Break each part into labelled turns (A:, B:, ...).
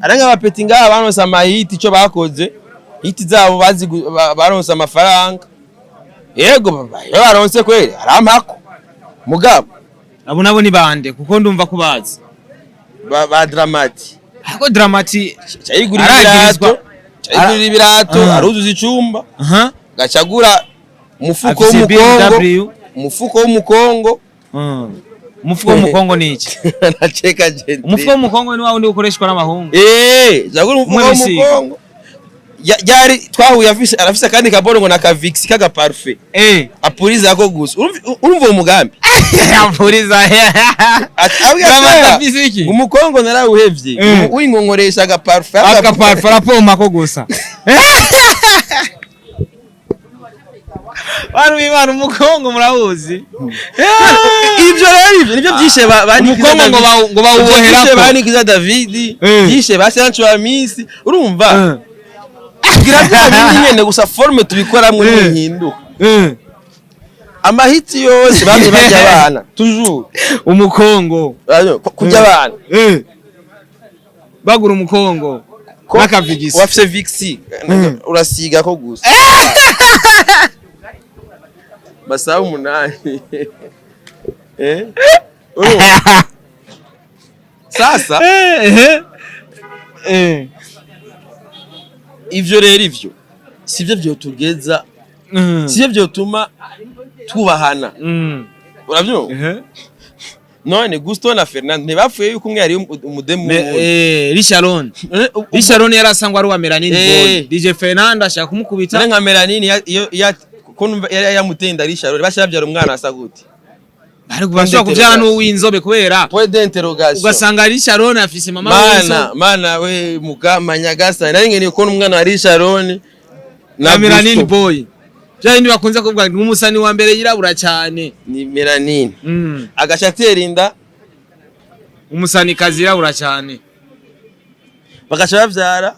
A: aranga abapeti ngaha baronse amahiti ico bakoze hiti zabo bazi baronse amafaranga yego baba yo baronse kweli arampako mugabo
B: abo nabo ni bande kuko ndumva kubazi
A: ba Dramati
B: ako Dramati
A: cyayigurira ibirato aruzuza icumba gacagura umufuko w'umukongo umufuko w'umukongo
B: umufuko w'umukongo ni iki
A: naceka je
B: umufuko w'umukongo ni wawe ndi ukoreshwa n'amahungu
A: jagura umufuko w'umukongo yari twahuye arafise kandi kaboro ngo nakavix kaga parfait apuriza ko gusa urumva umugambi
B: apuriza
A: umukongo narawuhevye wingongoresha aga parfait
B: apoma ko gusa Baru imana umukongo murahuzi
A: ivyo rero nivyo byishe bani
B: umukongo ngo bawubohera
A: banikiza David byishe basancu wa Miss urumva kugira nyine gusa forme tubikoramwe n'inhinduka amahiti yose bamwe bajya abana toujours
B: umukongo
A: kujya abana
B: bagura umukongo bakavigisa
A: wafise vixi urasiga ko gusa basaba umunani sasa ivyo rero ivyo sivyo byo tugeza sivyo byo tuma twubahana uravyo none Gusto na Fernand ntibapfuye yuko umwe yari umudemu
B: Richard yarasangwa ari wa Melanini DJ Fernand ashaka kumukubita
A: nka Melanini yari yamutenda Richard bashabyara umwana asa gute
B: ariko bashaka kuvyana n'uwinzobe kubera
A: point d'interrogation
B: ugasanga Richard afise mama
A: mana we mukamanyagasa nari ngene ko umwana wa Richard
B: na Melanini boy Jya ndi bakunze kuvuga umusani wa mbere yirabura cyane
A: ni Melanini agashatera inda
B: umusani kazi yirabura cyane
A: bagaca bavyara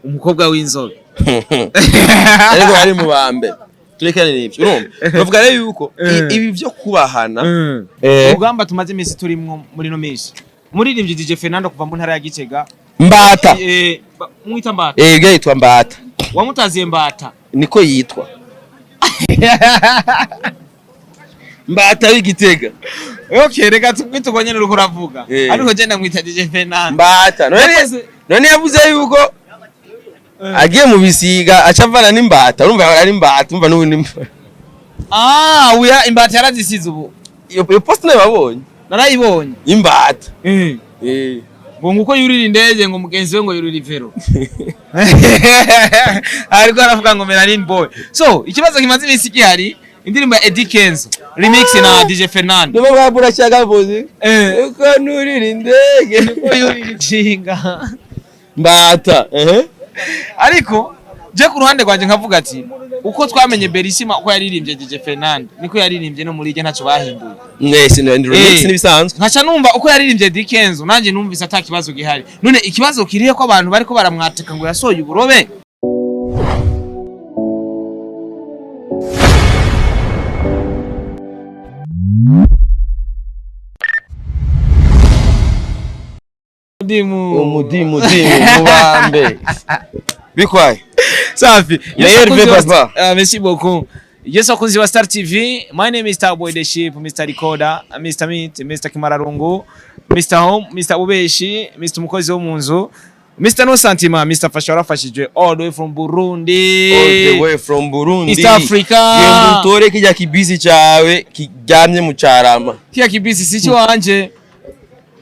B: umukobwa w'inzobe
A: ariko ari mu bambe turekane n'ibyo urumva bavuga rero yuko ibi byo kubahana
B: ugamba tumaze imisi turimwo muri no misi muririmbye DJ Fernando kuva mu ntara ya Gitega
A: Mbata
B: mwita Mbata
A: yitwa Mbata
B: wamutaziye Mbata
A: niko yitwa Mbata w'Igitega
B: okay reka twitugonyene uko uravuga ariko je ndamwita DJ Fernando
A: Mbata none yavuze yuko agiye mu bisiga acavana n'imbata urumva ari imbata urumva n'ubundi
B: uya imbata yarazisize ubu
A: iyo post nayo babonye
B: narayibonye
A: imbata
B: ngo nguko yurira indege ngo mugenzi we ngo yurira ivero ariko aravuga ngo Melanini boy so ikibazo kimaze imisi gihari indirimbo ya Eddie Kenzo remix na DJ Fernando
A: nibo babura cyanga bozi uko nurira indege
B: uko yurira inshinga
A: mbata
B: ariko je ku ruhande rwanje nkavuga ati uko twamenye Berissima uko yaririmbye DJ Fernando niko yaririmbye no muri je ntaco bahinduye
A: nese no remix nibisanzwe
B: nkaca numva uko yaririmbye Eddie Kenzo nanje numvise atakibazo gihari none ikibazo kiriye ko abantu bariko baramwateka ngo yasoye uburobe
A: umudimu mubambe bikwaye
B: safi
A: Hervé papa
B: merci beaucoup yes akunzi wa Star TV my name is Starboy the Ship Mr Recorder Mr Meat Mr Kimararungu Mr Home Mr Ubeshi Mr Mukozi wo munzu Mr No Sentiment Mr Fashara fashije all the way from Burundi East Africa
A: ngutore kijya kibisi cyawe kijyamye mu carama
B: kijya kibisi si cyo wanje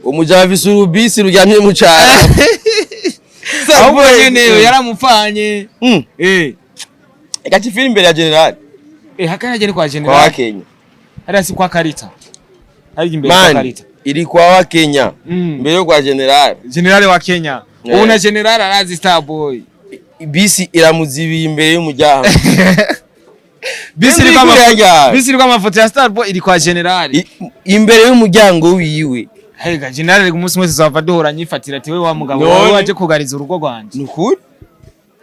A: umujavisi urubisi rujyamye mu cyaro
B: ahubwo nyene yaramupfanye
A: Ekati film imbere ya general
B: hakana je ni kwa general
A: kwa Kenya
B: hari si kwa Karita hari imbere kwa Karita
A: iri kwa Kenya mbere yo kwa general
B: wa Kenya una general arazi Starboy
A: bisi iramuzibiye imbere y'umujyango
B: bisi iri kwa mafoto ya Starboy iri kwa general
A: imbere y'umujyango wiwe
B: hega general umunsi mwese zava duhora nyifatira ati we wa mugabo waje kugariza urugo rwanje
A: nukuri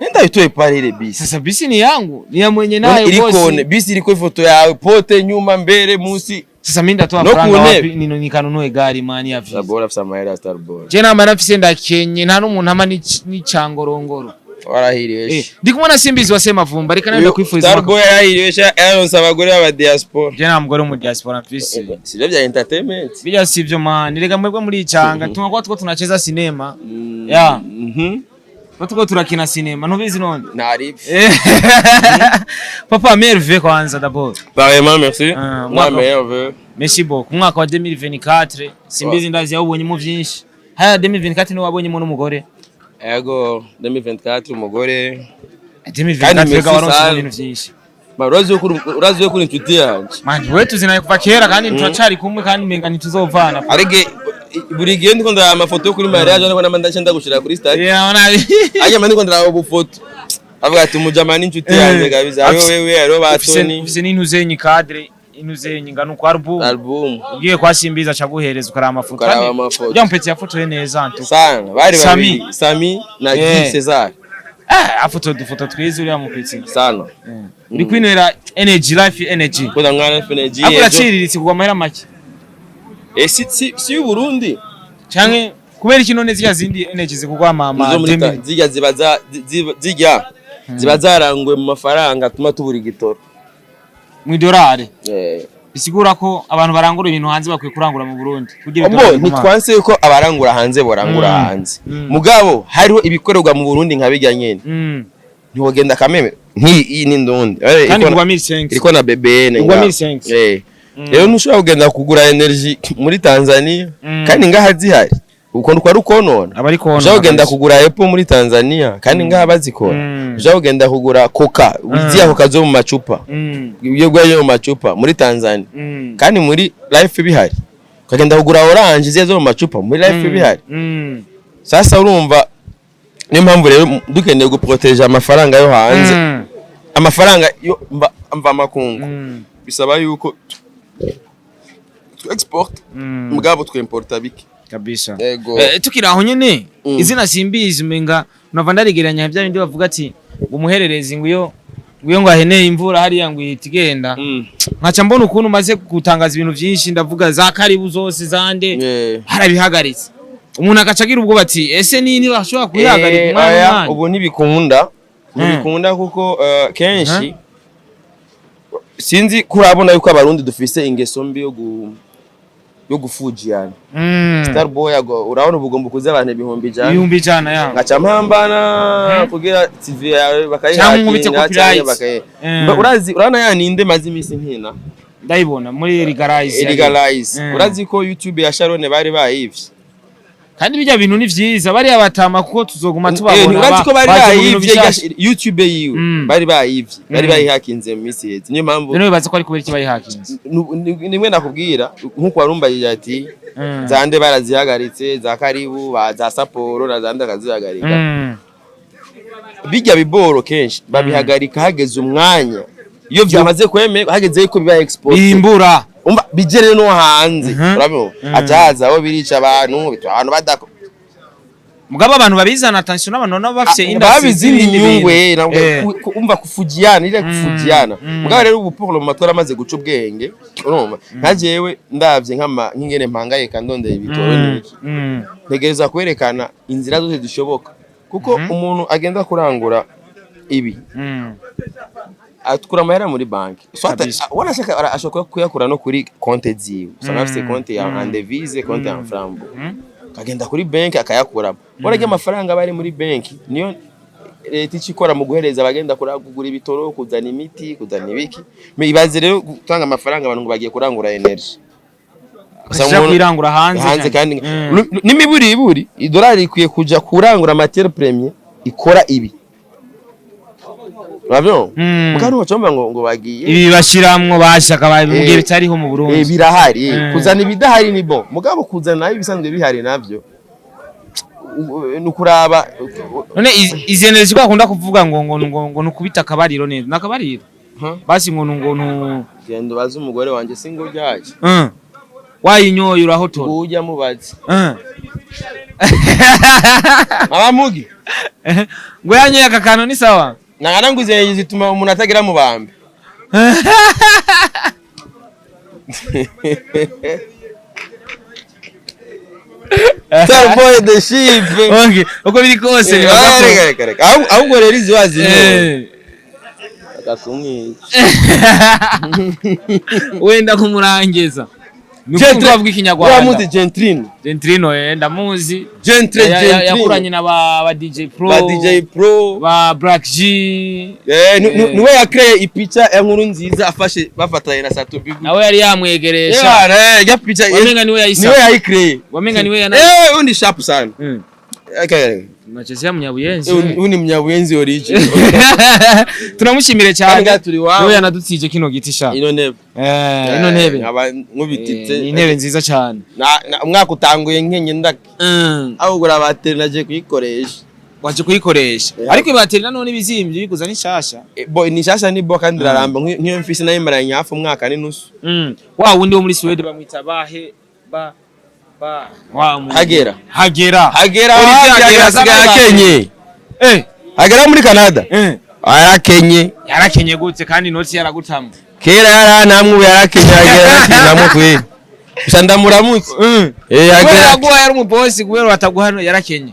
A: nenda itoye parire bisi
B: sasa bisi ni yangu ni ya mwenye nayo
A: bosi iriko bisi iriko ifoto yawe pote nyuma mbere musi
B: Sasa mimi ndatoa franga wapi nikanunue gari mani ya visa.
A: Starboy afisa mahera Starboy.
B: Je namba nafise ndakenye nta n'umuntu ama ni cangorongoro.
A: Warahiriwe.
B: Ndi kumona Simbizi wasema vumba reka nenda kwifuriza.
A: Starboy yarahiriwe yaronse abagore b'aba diaspora.
B: Je nta mugore mu diaspora mfise.
A: Sivyo bya entertainment.
B: Bijya sivyo man, rega mwebwe muri icanga tunakwa two tunacheza sinema. Ya. Batuko turakina sinema ntubizi none.
A: Naribi.
B: Papa merve kwanza d'abord.
A: Vraiment merci. Moi merve.
B: Merci beaucoup. Mwaka wa 2024 Simbizi ndazi yabonye mu byinshi. Haya 2024 ni wabonye mu n'umugore.
A: Ego 2024 umugore.
B: 2024 ga waronse ibintu byinshi.
A: Urazi yo kuri inshuti yanje.
B: Man wewe tuzinaye kuva kera kandi turacari kumwe kandi menga ntituzovana.
A: Arige buri gihe ndiko ndara amafoto yo kuri mariage ariko namanda ndagushira kuri stage.
B: Yeah ona.
A: Aje mandi ko ndara ubufoto. Avuga ati umujama n'inshuti yanjye gabiza. Wewe ero batoni.
B: Ufise n'intuzenyi cadre. Inuzenyi ngano kwa album. Ugiye kwa Simbizi acaguhereza ukara amafoto. Ujya mpeti ya foto neza antu.
A: Sana. Bari babiri. Sami na Guy Cesar.
B: Afoto dufoto twize uri amupeti.
A: Sana.
B: Uri kwinera energy life energy.
A: Koda ngana energy.
B: Akora ciriritse kugwa mahera make.
A: Si Burundi.
B: Canke kubera iki none zya zindi energy zikugwa mama.
A: Zijya ziba zarangwe mu mafaranga tuma tubura igitoro.
B: Mwidorare. Bisigura ko abantu barangura ibintu hanze bakwiye kurangura mu Burundi.
A: Kugira ntitwanse yuko abarangura hanze borangura hanze. Mugabo hariho ibikorerwa mu Burundi nka bijya nyene. Ntiwogenda kameme nk'iyi ni ndundi.
B: Kandi kuba 1500.
A: Iriko na BBN.
B: Kuba 1500.
A: Rero ntushobora kugenda kugura energy muri Tanzania kandi ngaha zihari. Uko ndwa rukonona. Ushobora kugenda kugura Apple muri Tanzania kandi ngaha bazikora. Ushobora kugenda kugura Coca, uziya Coca zo mu macupa. Ibyo gwayo mu macupa muri Tanzania. Kandi muri Life bihari. Ukagenda kugura Orange ziya zo mu macupa muri Life bihari. Sasa urumva niyo mpamvu rero dukeneye guproteger amafaranga yo hanze. Amafaranga yo mva makungu. Bisaba yuko export mugabo twimporta biki
B: kabisa. Tukiraho nyene izina Simbizi menga nova ndarigeranya bya bindi bavuga ati umuhererezi nguyo ngo aheneye imvura hari yangu yitigenda nkaca mbona ukuntu maze gutangaza ibintu byinshi ndavuga za karibu zose zande harabihagaritse umuntu akacagira ubwo bati ese nini bashobora kuyihagarika umwana
A: ubu ntibikunda kuko kenshi sinzi kurabona yuko abarundi dufise ingeso mbi yo gufujiyana. Starboy urabona ubugomba kuza abantu ibihumbi jana
B: ya
A: ngaca mpambana kugira TV yawe bakayihakinga cyane urana yaninde mazi imisi nkina
B: ndayibona muri
A: Legalize urazi ko YouTube ya Sharon bari bayivye
B: kandi bijya bintu ni vyiza bari abatama kuko tuzoguma tubabona
A: urazi ko bari bayivye YouTube yiwe bari bayivye bari bayihakinze mu misi heze niyo mpamvu
B: bino bibaza ko ari kubera iki bayihakinze
A: nimwe nakubwira nkuko warumbaye ati zande barazihagaritse za karibu za Sapporo na zande akazihagarika bijya biboro kenshi babihagarika hageze umwanya iyo byamaze kweme hageze yuko biba export
B: imbura
A: umba bijere no hanze urabyo ajaza aho birica abantu badako
B: mugabo abantu babizana attention n'abantu nabo bafite
A: industry nyungwe umva kufugiana ile kufugiana mugabo rero ubu pour le matora amaze guca ubwenge urumva nkajewe ndavye nk'ingene mpangaye kandonde ibitoro niki ntegereza kwerekana inzira zose zishoboka kuko umuntu agenda kurangura ibi atukura amahera muri banki wanashaka ashobora kuyakura no kuri konte ziwe usanga afite konte ya Andevise konte ya Frambo kagenda kuri banki akayakuramo urage amafaranga bari muri banki niyo leta ikikora mu guhereza abagenda kuragura ibitoro kuzana imiti kuzana ibiki ibaze rero gutanga amafaranga abantu ngo bagiye kurangura energy
B: usanga kwirangura
A: hanze kandi n'imiburi idolari ikwiye kuja kurangura matière première ikora ibi Rabyo mukano wacomba ngo bagiye
B: ibi bashiramwo bashaka babibwiye bitariho mu Burundi
A: birahari kuzana ibidahari ni bo mugabo kuzana nayo bisanzwe bihari navyo nukuraba
B: none izenerezi bakunda kuvuga ngo nukubita akabariro neza nakabariro basi ngo
A: gendo baza umugore wanje singo ryaje
B: wayinyoye urahotora
A: ujya mubazi abamugi
B: ngo yanyoye akakano ni sawa
A: nanga nguze zituma umuntu atagira mu bambe Starboy the Ship.
B: Okay, uko biri kose ni
A: ahubwo rero izi wazi agasumwe
B: wenda kumurangiza nuko bavuga ikinyarwanda
A: wamuzi
B: Gentrino ndamuzi
A: Gentrino
B: yakuranye na ba DJ Pro ba Black G
A: niwe yakreye ipicha ya nkuru nziza afashe bafatanye na Sato Big
B: nawe yari yamwegeresha
A: ya picha
B: wamenga niwe
A: yayikreye
B: wamenga niwe yana
A: undi sharp sana
B: Machezea Munyabuyenzi
A: uni Munyabuyenzi origin
B: tunamushimire cyane niwe yanadutije kino giti sha
A: ino ntebe
B: ino ntebe
A: nkubititse
B: intebe nziza cyane
A: umwaka utanguye nkenye ndake ahubwo abateri naje kuyikoresha
B: waje kuyikoresha ariko ibateri nanone bizimvye bikuza nishasha
A: nishasha ni bo kandi raramba nk'iyo mfise nayo maranye hafi umwaka n'inusu
B: wa wundi wo muri Sweden bamwita bahe
A: Hagera Kenye Hagera muri Canada
B: yarakenye gute kandi noti yaragutama
A: kera yaranamwe yarakenye Hagera namwe kwe Sandamuramutse
B: Hagera agwa yari umubosi kubera bataguhano yarakenye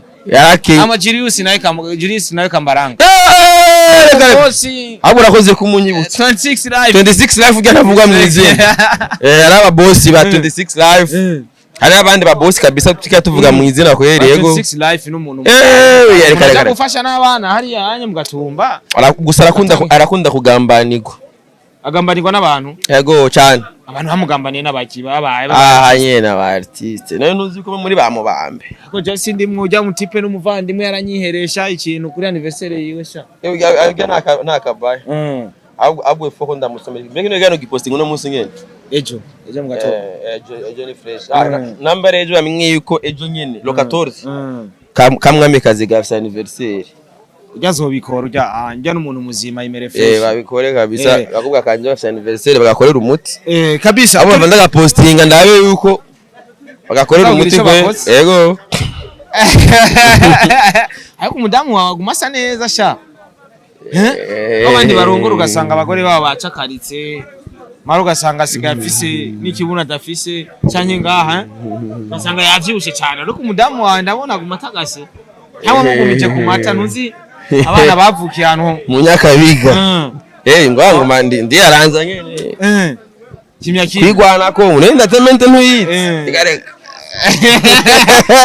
B: ama Julius nawe kambaranga bosi
A: abura koze kumunyibutsa 26 life uganavuga mu izina araba bosi ba 26 life hari abandi ba boss kabisa tukika tuvuga mu izina kweri yego
B: 26 life n'umuntu
A: yari
B: gufasha n'abana hari yanye mugatumba
A: gusa arakunda kugambanirwa
B: agambanirwa n'abantu
A: yego cyane
B: abantu hamugambaniye n'abaki babaye
A: nyene aba artiste nayo nuzi ko muri ba mubambe
B: ko je sindi mwujya mutipe n'umuvandimwe yaranyiheresha ikintu kuri anniversaire yiwe sha
A: nta kabaye abwe foko ndamusomera mbega no gano giposting uno munsi ngene
B: ejo mugato
A: ejo ni fresh number ejo amwe yuko ejo nyene lo 14 kamwame kazi gafisa anniversaire
B: ujazobikora ujya n'umuntu muzima imere fresh
A: babikore kabisa bakubwa kanje gafisa anniversaire bagakorera umuti
B: kabisa
A: abo bavanda ga posting ndabe yuko bagakorera umuti yego
B: ariko umudamu wawe agumasa neza sha abandi barongora ugasanga abagore babo bacakaritse mara ugasanga asigaye afise n'ikibuna adafise cyane ngaha ugasanga yavyibushe cyane ariko umudamu wawe ndabona gumatagase hamwe mugumije ku mata ntuzi abana bavukiye hano
A: mu Nyakabiga ngwango mandi ndi yaranza nyene
B: kimyaki
A: kwigwana ko unenda temente ntuyite igareka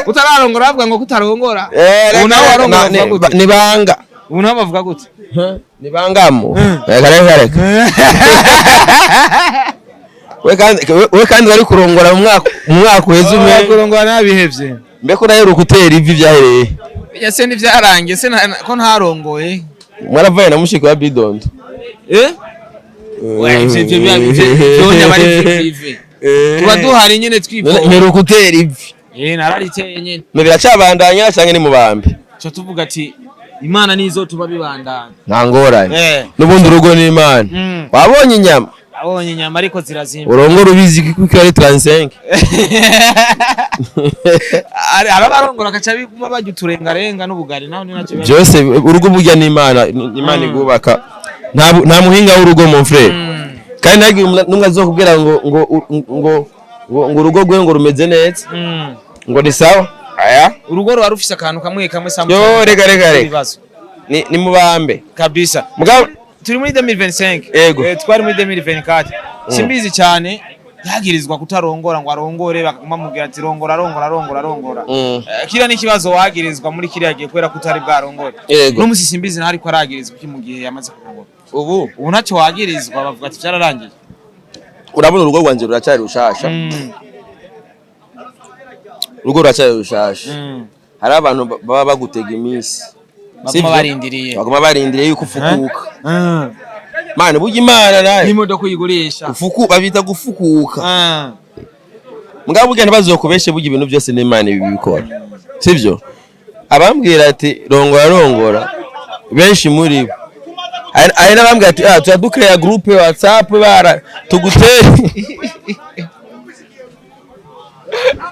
B: utararongora bavuga ngo kutarongora unaho warongora
A: nibanga
B: unaho bavuga gute
A: nibangamo reka we kandi bari kurongora mu mwaka uheze umwe
B: kurongora nabihevye
A: mbeko nayo rukutera ivi byahereye
B: yase nivyarangiye se ko ntarongoye
A: mwaravuye na mushiko wa Bidondo
B: ivyo byonya bari ivi tuba duhari nyene twipo
A: rukutera ivi
B: narariteye nyene
A: biracabandanya cyangwa ni mubambe
B: cyo tuvuga ati Imana nizo tuba bibandana
A: ntangorane n'ubundi urugo ni Imana wabonye inyama
B: abonye inyama ariko zirazimba
A: urongora ubizi kuko ari 35
B: arabarongora kaca biguma bajya uturengarenga n'ubugari naho ni nacyo
A: byose urugo burya ni Imana igubaka nta muhinga w'urugo mon frère kandi nagi numwe azokubwira ngo urugo gwe ngo rumeze neza ngo ni sawa aya
B: urugo rwa rufise akantu kamwe samwe
A: yo rega ni mubambe
B: kabisa
A: mugabo
B: turi muri 2025 twari muri 2024 simbizi cyane yagirizwa kutarongora ngo arongore bakamubwira ati rongora kira ni kibazo wagirizwa muri kiriya gihe kwera kutari bwarongore no musi simbizi ntari ko aragirizwa mu gihe yamaze kurongora ubu ntacyo wagirizwa bavuga ati byararangiye
A: urabona urugo rwanje ruracyari rushasha urugo ruracyari rushasha hari abantu baba bagutega iminsi baguma barindiriye yuko ufukuka Mana burya Imana nayo
B: imodoka uyigurisha
A: babita gufukuka mugabo burya ntibazokubeshe burya ibintu byose n'Imana ibikora sivyo abambwira ati rongora benshi muri bo ari nabambwira ati turadukreya groupe WhatsApp bara tugutere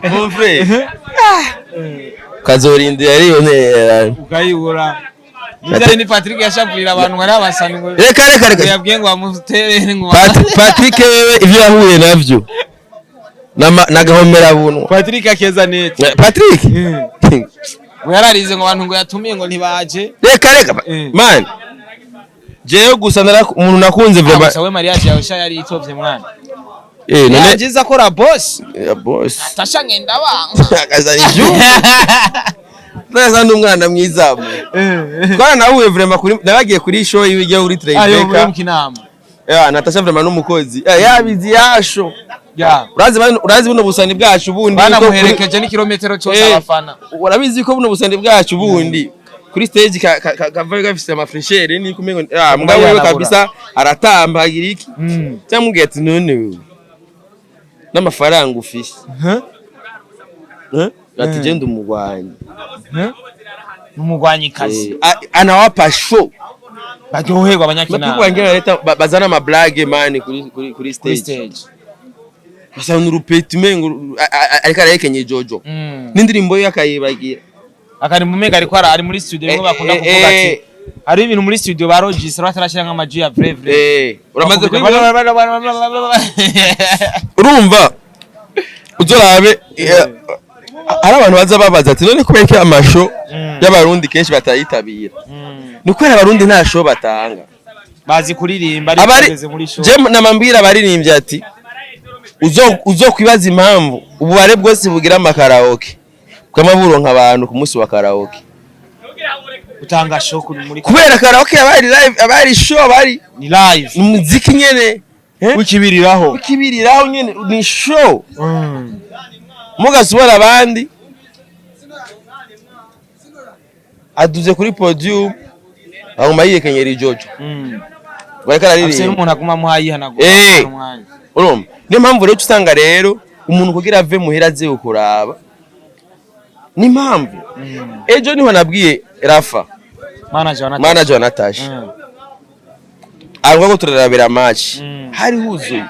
A: mon frère kazorindira ariyo ntera
B: ukayibura Nizere ni Patrick yashapurira abantu bari abasani ngo.
A: Reka.
B: Yabwiye ngo amutere ngo.
A: Patrick wewe ivyo yahuye navyo. Nagahomera buntu.
B: Patrick akeza nete.
A: Patrick.
B: We yararize ngo abantu ngo yatumiye ngo ntibaje.
A: Reka. Man. Jewe gusa umuntu nakunze
B: vraiment. Sawe mariage yawe sha yari itovye mwana.
A: None
B: yagize akora boss.
A: Boss.
B: Atasha ngenda banga.
A: Akazana ijuru. Neza ndumwana mwizamu. Twana nahuye vraiment kuri nabagiye kuri show y'ibijya kuri Train Baker.
B: Ayo muri kinama.
A: Natasha vraiment n'umukozi. Yabizi yasho.
B: Ya.
A: Urazi buno busani bwacu bundi.
B: Bana muherekeje ni kilometero cyose abafana.
A: Urabizi ko buno busani bwacu bundi. Kuri stage kavaye gafise ama freshere ni kumengo mugabo wewe kabisa aratamba agira iki. Cyamubwiye ati none wewe. N'amafaranga ufise. Ati genda umugwanyi.
B: Umugwanyi kazi.
A: Anawapa show.
B: Baryoherwa abanyakinama.
A: Bakubwangira leta bazana ama blague man kuri stage. Basa n'urupeti mengo ariko arayekenye Jojo. N'indirimbo yakayibagira. Akari mu mega ariko ari muri studio ngo bakunda kuvuga ati ari ibintu muri studio ba Rogis batarashira nk'amaji ya vrai. Uramaze urumva uzorabe ari abantu baza babaza ati none kubera ko amasho y'abarundi kenshi batayitabira. Nuko abarundi nta show batanga. Bazi kuririmba ari bageze muri show. Je namambira baririmbye ati uzo kwibaza impamvu ububare bwose bugira amakaraoke. Kwamaburo nk'abantu ku munsi wa karaoke. Utanga show kuri muri kubera karaoke abari live abari show abari ni live. Umuziki nyene ukibiriraho nyene ni show. Mugasubora abandi aduze kuri podium aho mayiyekenyera Jojo. Bareka aririmba. Afise umuntu akuma muhayihanagura umwanya. Urumva niyo mpamvu rero usanga rero umuntu kugira ave muhera aze ukuraba ni mpamvu ejo niho nabwiye Rafa manager wa Natasha ariko ko turarabira match hari huzuye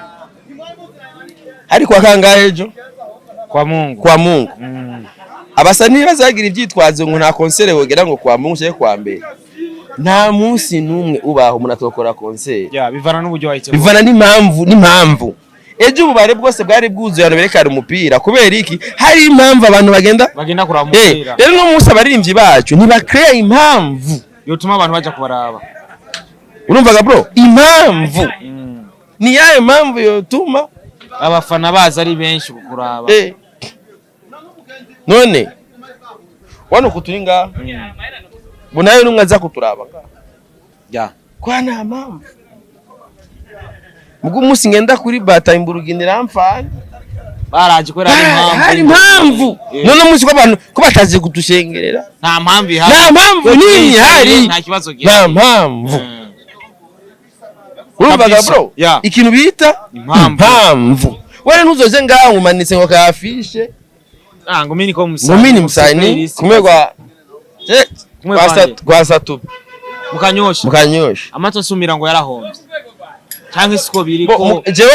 A: hari kwa kangahe ejo kwa Mungu abasani bazagira ibyitwazo ngo nta concert wogera ngo kwa Mungu cyo kwa mbere nta munsi numwe ubaho umuntu atokora concert bivana n'uburyo wahite bivana n'impamvu ejo ububare bwose bwari bwuzuye abantu berekana umupira kubera iki hari impamvu abantu bagenda kuraba umupira rero no munsi abaririmbyi bacu ntibakreya impamvu yotuma abantu baje kubaraba urumvaga bro impamvu ni yayo mpamvu yotuma abafana baza ari benshi kukuraba none wano kuturinga bunayo numwe aza kuturaba kwa nta mpamvu mugu musi ngenda kuri bata imburuginira mfana baraje kwera hari impamvu none musi ko abantu ko bataje kutushengerera nta mpamvu ihari nta mpamvu nini hari nta kibazo gihe nta mpamvu urumvaga bro ikintu bita impamvu wale ntuzoze ngaho umanitse ngo kafishe ngo mini ko musani kumegwa kwa satu mukanyosha amato sumira ngo yarahombe cyangwa siko biriko jewe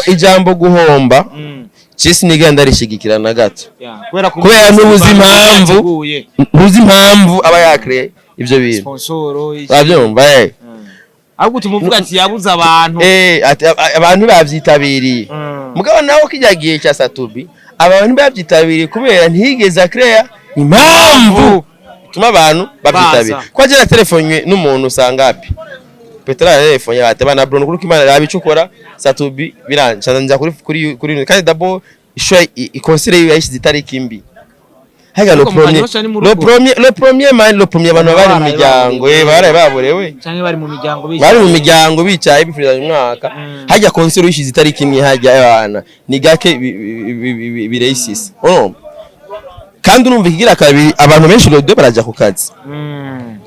A: ijambo guhomba cisi nigenda rishigikira na gato kubera n'ubuzi impamvu aba yakre ivyo bintu sponsoro bavyumva ahubwo tumuvuga ati yabuze abantu abantu bavyitabiriye mugabo nawo kijagiye cya Satubi abantu bavyitabiriye kubera ntigeze akreya impamvu tuma abantu bavyitabiriye kwa je na telefone n'umuntu usanga api Petra telefone yate bana Bruno kuri kimana yabicukora Satubi biranca nza kuri kandi dabo isho ikonsire yashize itariki mbi haga le premier abantu bari mu miryango bari baborewe cyangwa bari mu miryango bicaye bifurira umwaka hajya konsire yashize itariki imwe hajya abana ni gake bireisisa kandi urumva ikigira kabiri abantu benshi rero baraja ku kazi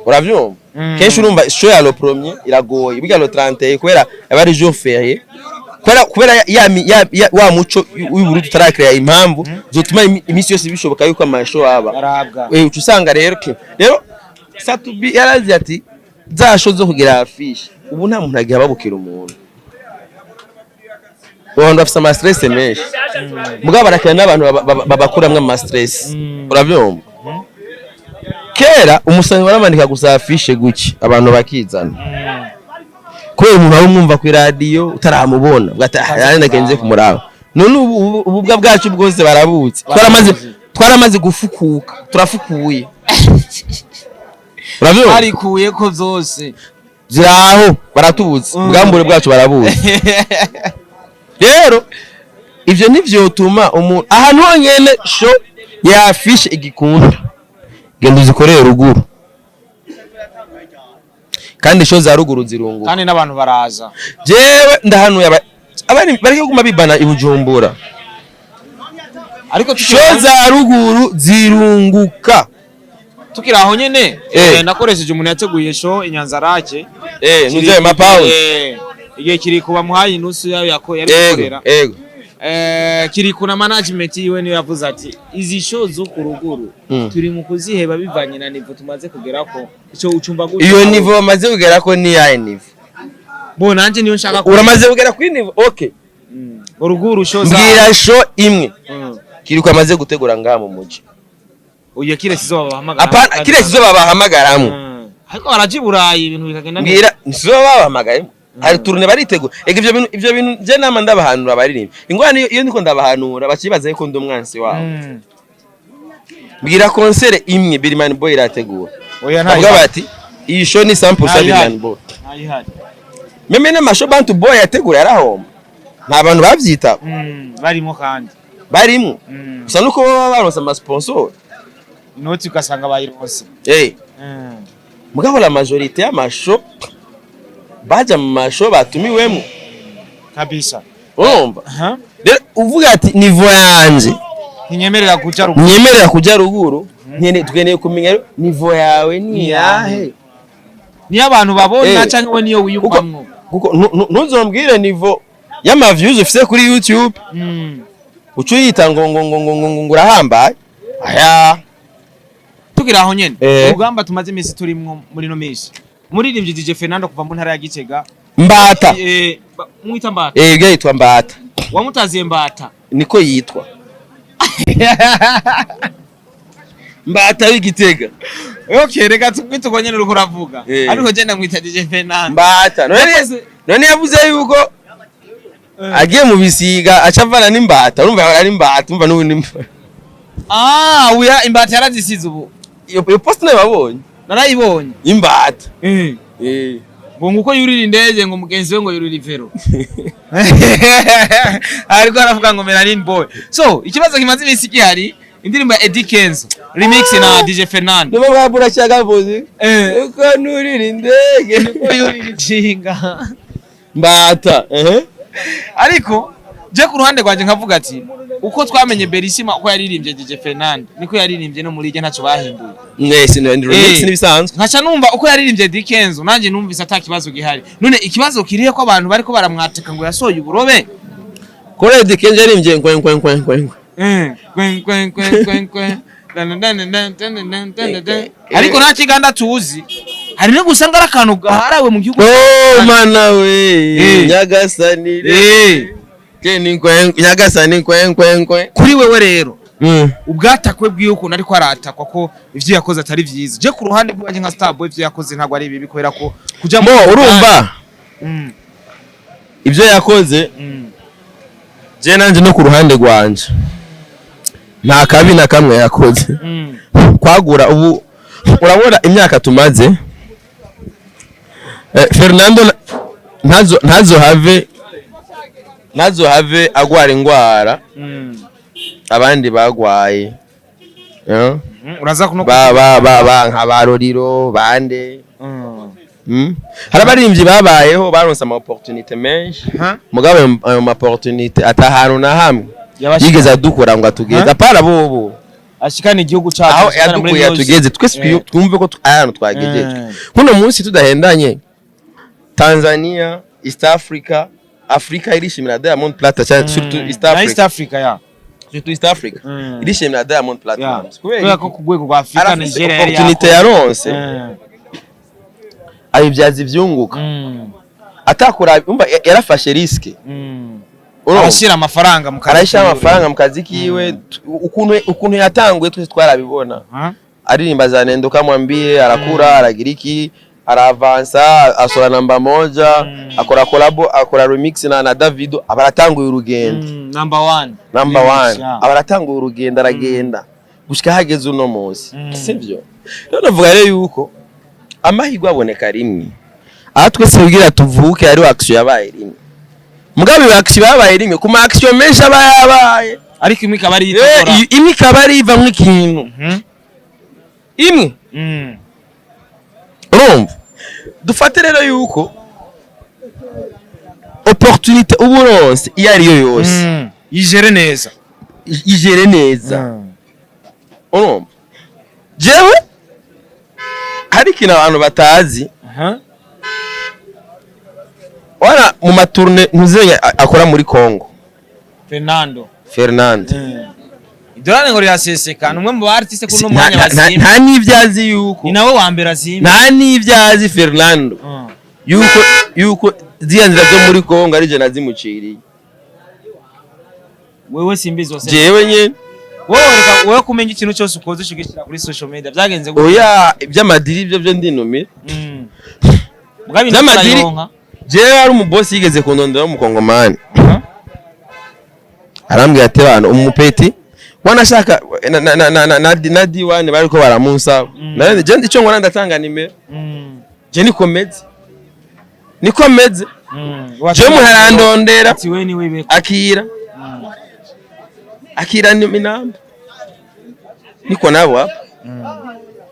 A: uravyumva kenshi urumva show ya le premier iragoye biga le 31 kwera abari jour férié kubera wa muco w'iburu tutarakreya impamvu zotuma imisi yose bishoboka yuko amasho aba usanga rero Satubi yarazi ati za show zo kugira afishe ubu nta muntu agiye babukira umuntu abantu bafite ama stress menshi mugabo barakira n'abantu babakuramwe ama stress uravyumva kera umusanyi waramanika gusa afishe guki abantu bakizana kubera umuntu aba umwumva ku radio utaramubona ugata ndagenze kumuraba none ububwa bwacu bwose barabutse twaramaze gufukuka turafukuye urabyo
B: arikuye ko byose
A: ziraho baratubutse ubwambure bwacu barabuze rero ivyo ntivyotuma umuntu ahantu honyene sho yafishe igikunda genda uzikoreye ruguru kandi sho za ruguru zirunguka
B: kandi n'abantu baraza
A: jewe ndahanuye abari bari kuguma bibana ibujumbura
B: ariko
A: sho za ruguru zirunguka
B: tukira aho nyene nakoresheje umuntu yateguye show inyanzarake
A: nuje mapawu
B: igihe kiri kuba muhaye inusu yayo yakorera kiri kuna management yiwe niyo yavuze ati izi show zo ku ruguru turi mu kuziheba bivanye na nivo tumaze kugerako ico ucumba gute
A: iyo nivo bamaze kugerako ni ya nivo
B: bo nanje niyo nshaka
A: uramaze kugera ku nivo okay
B: uruguru show za
A: mbwira show imwe kiri kwamaze gutegura ngaha mu muji
B: uye kire sizo bahamagara
A: apana kire sizo bahamagaramwe
B: ariko barajiburaye ibintu bikagenda
A: mbwira sizo bahamagaye hari turune baritegura ivyo bintu je nama ndabahanura baririmba ingwani iyo ndiko ndabahanura bakibaza yuko ndi umwansi wabo mbwira concert imwe Birman Boy irategura avuga bati iyi show ni 100% Birman Boy meme na masho Bantu Boy yategura yarahomba nta bantu bavyita
B: barimo kandi
A: barimo gusa nuko baba baronse ama sponsor
B: inoti ukasanga bayironse
A: mugabo la majorité y'amasho baja mu masho batumiwemo
B: kabisa
A: urumva uvuga ati nivo yanje
B: nyemerera
A: kuja ruguru nyene tugeneye kumenya nivo yawe ni yahe
B: ni abantu babona canke we niyo wiyumvamwo
A: kuko ntuzombwire nivo y'ama views ufise kuri YouTube ucuyita ngo urahambaye aya
B: tugira aho nyene ugamba tumaze imisi turimwo muri no misi muririmbye DJ Fernando kuva mu ntara ya Gitega
A: Mbata
B: mwita Mbata
A: yitwa Mbata
B: wamutaziye Mbata
A: niko yitwa Mbata w'Igitega
B: okay reka twitubonye n'uko uravuga ariko je ndamwita DJ Fernando
A: Mbata none yavuze yuko agiye mu bisiga acavana n'imbata urumva ari Mbata umva n'ubundi
B: uya imbata yarazisize ubu
A: iyo post nayo babonye
B: narayibonye
A: imbata
B: ngo nguko yurira indege ngo mugenzi we ngo yurira ivero ariko aravuga ngo Melanin Boy so ikibazo kimaze imisi gihari indirimbo ya Eddie Kenzo remix na DJ Fernando
A: nibo babura cyanga bozi uko nurira indege
B: niko yurira inshinga
A: mbata
B: ariko je ku ruhande rwanje nkavuga ati uko twamenye Berissima uko yaririmbye DJ Fernando niko yaririmbye no muri ige ntaco bahinduye
A: nese no remix nibisanzwe
B: nkaca numva uko yaririmbye Eddie Kenzo nanje numvise atakibazo gihari none ikibazo kiriye ko abantu bariko baramwateka ngo yasoye uburobe
A: ko Eddie Kenzo yaririmbye nkwe
B: ariko nta kiganda tuzi hari no gusanga arakantu gaharawe mu gihugu
A: mana we nyagasanire nyagasani nkwe
B: kuri wewe rero ubwatakwe bw'uko ariko aratakwa ko ivyo yakoze atari vyiza je ku ruhande rwanje nka Starboy ivyo yakoze ntago ari bibi kubera ko kuja
A: mu urumva ivyo yakoze je nanje no ku ruhande rwanje nta kabi na kamwe yakoze kwagura ubu urabona imyaka tumaze Fernando nazo have agwara ingwara abandi bagwaye
B: uraza kuno
A: nkabaroriro bande harabarimvye babayeho baronse ama opportunité menshi mugabe ayo ma opportunité atahanu na hamwe yigeze adukura ngo atugeze apara bobo
B: ashikana igihugu cyacu
A: aho yadukuye atugeze twese twumve ko ahantu twagejeje kuno munsi tudahendanye Tanzania East Africa Afrika irishimira Diamond Platnumz surtout
B: East Africa ya
A: surtout East Africa irishimira Diamond Platnumz
B: kubera ko kugwego kwa Afrika Nigeria
A: yari opportunité yaronse ayivyazi vyunguka atakura umba yarafashe riske
B: arashira amafaranga mu kazi
A: mu kazi kiwe ukuntu yatanguye twese twarabibona aririmba za Nendo kamwambie, arakura aragira iki, aravansa, asora namba moja, akora collab, akora remix na Davido, abaratanguye urugendo.
B: Number 1.
A: Abaratanguye urugendo aragenda. Gushika hageze uno munsi. Sivyo? Rero navuga rero yuko amahirwe aboneka rimwe. Aha twese bigira tuvuke ari action yabaye rimwe. Mugabe action yabaye rimwe kuma action menshi abaye.
B: Ariko imwe kabari yitora.
A: Imwe kabari ivamwe ikintu. Imwe. Urumva? Dufate rero yuko opportunité uburonse iyo ari yo yose.
B: Yigere neza. Urumva?
A: Jewe hari ikintu abantu batazi. Wana mu matourne ntuzenya akora muri Congo. Fernando.
B: Idorane ngo ryaseseka numwe mu artiste kuno mwanya bazimba.
A: Nta nivyazi yuko.
B: Ni nawe wa mbere azimba.
A: Nta nivyazi Fernando. Yuko ziyanzira byo muri Congo ari je nazimuciriye.
B: Wewe simbizi wose.
A: Jewe nyene.
B: Wowe kumenya ikintu cyose ukoze ushigishira kuri social media byagenze
A: gute? Oya ibyamadiri byo ndinumira.
B: Mugabi n'amadiri.
A: Jewe ari umubosi yigeze kundondera mu Kongomani. Arambwira ati bana umupeti wanashaka na D1 bariko baramunsa. Je ndico ngora ndatanga nimero. Je nikomeze. Je muharandondera.
B: Ati we ni wibeko.
A: Akira ni namba. Niko nabo hapa.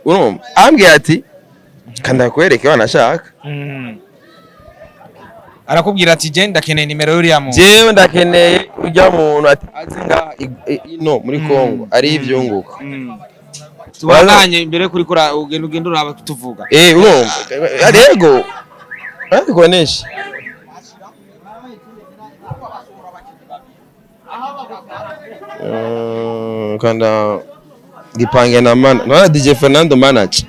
A: Urumva? Ambwira ati kanda kwereke wanashaka.
B: Arakubwira ati je ndakeneye nimero y'uriya muntu.
A: Jewe ndakeneye ujya muntu ati azinga ino muri Kongo ari ivyunguka.
B: Tubanganye imbere kuri kora ugenda uraba tuvuga.
A: Urumva? Arego. Ariko neshi. Kanda gipange na na DJ Fernando manager.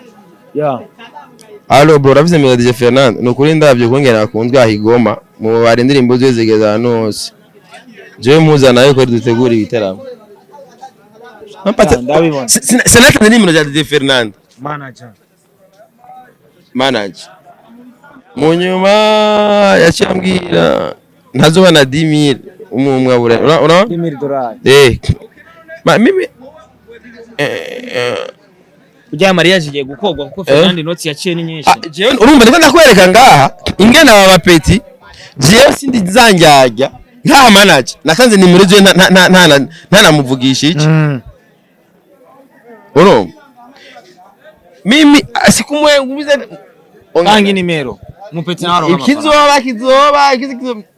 A: Allo bro ravize me DJ Fernando nukuri ndavye kongera akundwa higoma mu bari indirimbo zwe zigeza nose. Je muza nayo ko dutegura ibitaramo.
B: Ndabibona.
A: Sinaka nimero ya DJ Fernando manager. Munyuma yacambwira ntazoba na 10000 umwe abure. Una $10000. Mimi
B: Kujya mariage giye gukogwa kuko Fernando inoti yaciye ni nyinshi.
A: Jewe urumva ndiko ndakwereka ngaha ingena aba bapeti jewe sindi zanjyajya nka manager nasanze nimero je nta namuvugisha iki. Urumva mimi asikumwe ngubize
B: ongangi nimero mupeti na haro
A: kizoba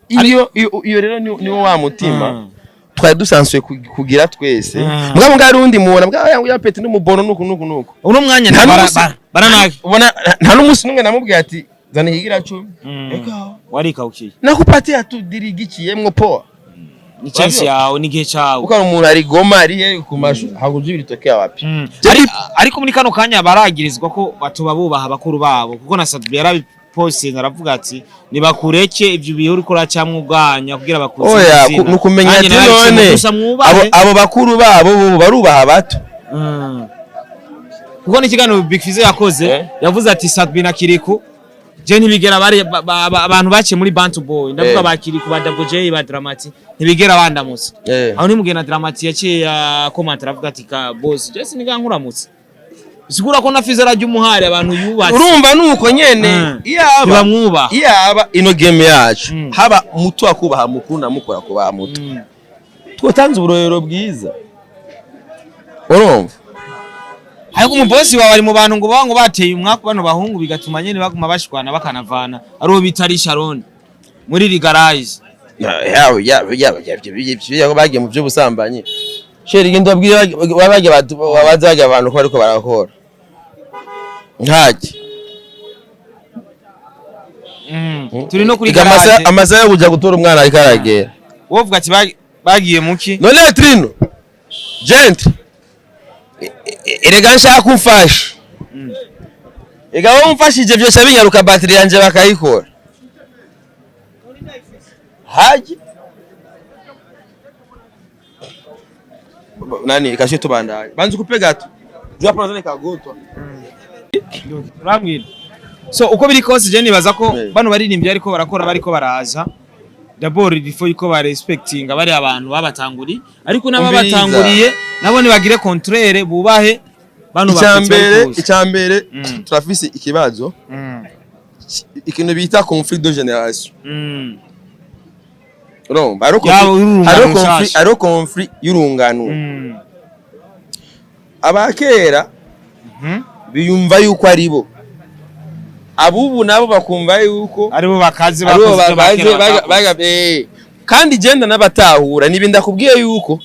A: iyo rero ni wa mutima twari dusanzwe kugira twese mugabo ngarundi mubona mugabo yangu ya peti n'umubono nuko
B: uno mwanya baranaki
A: ubona nta n'umusi numwe namubwiye ati zana higira 10
B: eka warika ukiye
A: nakupatia tu dirigikiyemwo poa
B: ni chance yawe ni gihe cyawe
A: uko umuntu ari goma ari kumashu haguje ibitokea wapi
B: ariko muri kano kanya baragirizwa ko batuba bubaha bakuru babo kuko na Sadbi yarabiposte naravuga ati nibakureke ibyo bihe uri kuracamwe uganya kugira bakuze
A: oya nukumenya ati none abo bakuru babo barubaha bato
B: kuko ni kiganiro Big Fizzo yakoze yavuze ati Sadbi na Kiriku je ntibigera bari abantu baciye muri Bantu Boy ndavuga bakiriku ba Double J ba Dramati ntibigera bandamutse aho nimugena Dramati yaciye ya comment aravuga ati ka boss je siniga nkuramutse sigura ko na Fizzo arajya umuhari abantu yubatse
A: urumva nuko nyene iyaba ino game yacu haba muto akubaha mukuru na mukora kubaha muto twotanze uburorero bwiza urumva
B: ariko umubosi wawe ari mu bantu ngo bango bateye umwaka bano bahungu bigatuma nyene baguma bashikwana bakanavana ariho bitari Sharon muri rigarage
A: ya bagiye mu byo busambanyi sheri gendo babwiye babaje bazaga abantu ko ariko barakora ntaje
B: turi no kuri garage
A: amasaha yo kuja gutora umwana ari karagera
B: wovuga ati bagiye muki
A: none Trino gentle erega nshaka kumfasha ega wo mfashije byose binyaruka battery yanje bakayikora haji nani kashe tubandanye banze kupe gato Jua pana zone kagotwa.
B: Urambwira. So uko biri kose je nibaza ko bano baririmbye ariko barakora bariko baraza. D'abord il faut ko ba respecting bari abantu babatanguri ariko n'ababatanguriye nabo ni bagire contraire bubahe bano
A: icambere turafise ikibazo ikintu bita conflit de génération. Urumva ari conflit y'urungano. Abakera biyumva yuko aribo abubu nabo bakumva yuko
B: aribo bakazi
A: kandi genda n'abatahura nibinda kubwiye yuko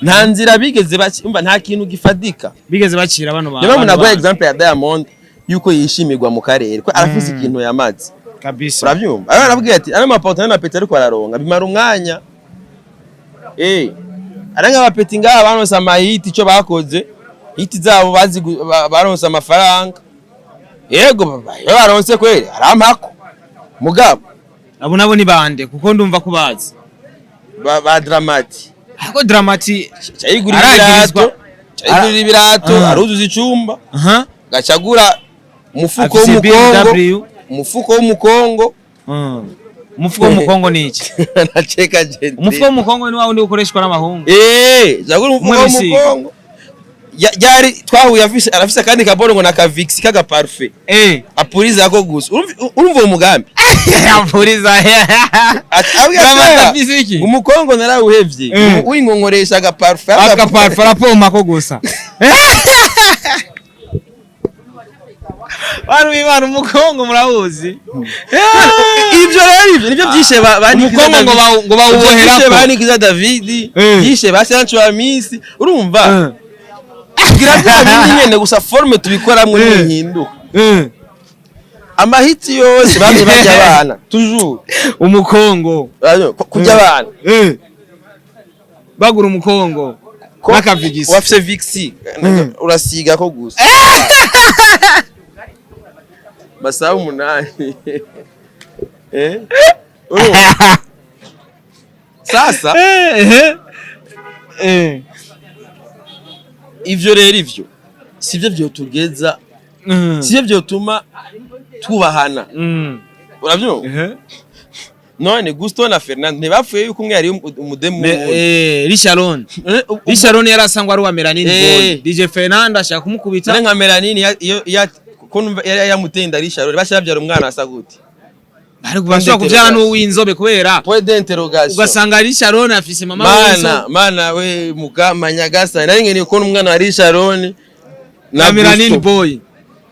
A: nta nzira bigeze bacimba nta kintu gifadika
B: bigeze bacira bano bantu.
A: Niba munago example ya Diamond yuko yishimirwa mu karere ko arafise ikintu yamaze
B: kabisa.
A: Uravyumva arababwiye ati ana mapota na Petero ko araronga bimara umwanya aranga abapeti ngaha baronse amahiti ico bakoze hiti zabo bazi baronse amafaranga yego baba baronse kweli arampako mugabo
B: abo nabo ni bande kuko ndumva ko bazi
A: ba Dramati
B: ako Dramati
A: cyayigurira ibirato aruzuza icumba gacagura umufuko w'umukongo umufuko w'umukongo
B: ni iki?
A: Nacheka gente
B: umufuko w'umukongo ni wawe ndi ukoreshwa n'amahungu
A: jagura umufuko w'umukongo yari twahuye arafise kandi kaboro ngo nakavix kaga parfait apuriza ko gusa urumva umugambi
B: apuriza
A: umukongo narawuhevye wingongoresha aga parfait
B: arapoma ko gusa Bana umukongo murahuzi
A: ibyo rero nibyo byishe
B: umukongo ngo bawubohera
A: banikiza David byishe basancho wa Miss urumva kugira bya nyene gusa forme tubikoramwe n'inhinduka amahiti yose bamwe bajya abana toujours
B: umukongo
A: kujya abana
B: bagura umukongo nakavigisi
A: wafise vixi urasiga ko gusa basaba umunani sasa ivyo rero ivyo sivyo vyotugeza sivyo vyotuma twubahana uravyumva none Gusto na Fernand ntibapfuye yuko umwe yari umudemu
B: Richard yarasangwa ari wa Melanini boy DJ Fernand ashaka kumukubita
A: nka Melanini yari yamutenda Richard bashabyara umwana asa gute
B: ariko bashaka kuvyana n'uwinzobe kubera
A: point d'interrogation
B: ugasanga Richard afise mama
A: mana we mugama nyagasa nari ngene ko umwana wa Richard
B: na Melanini boy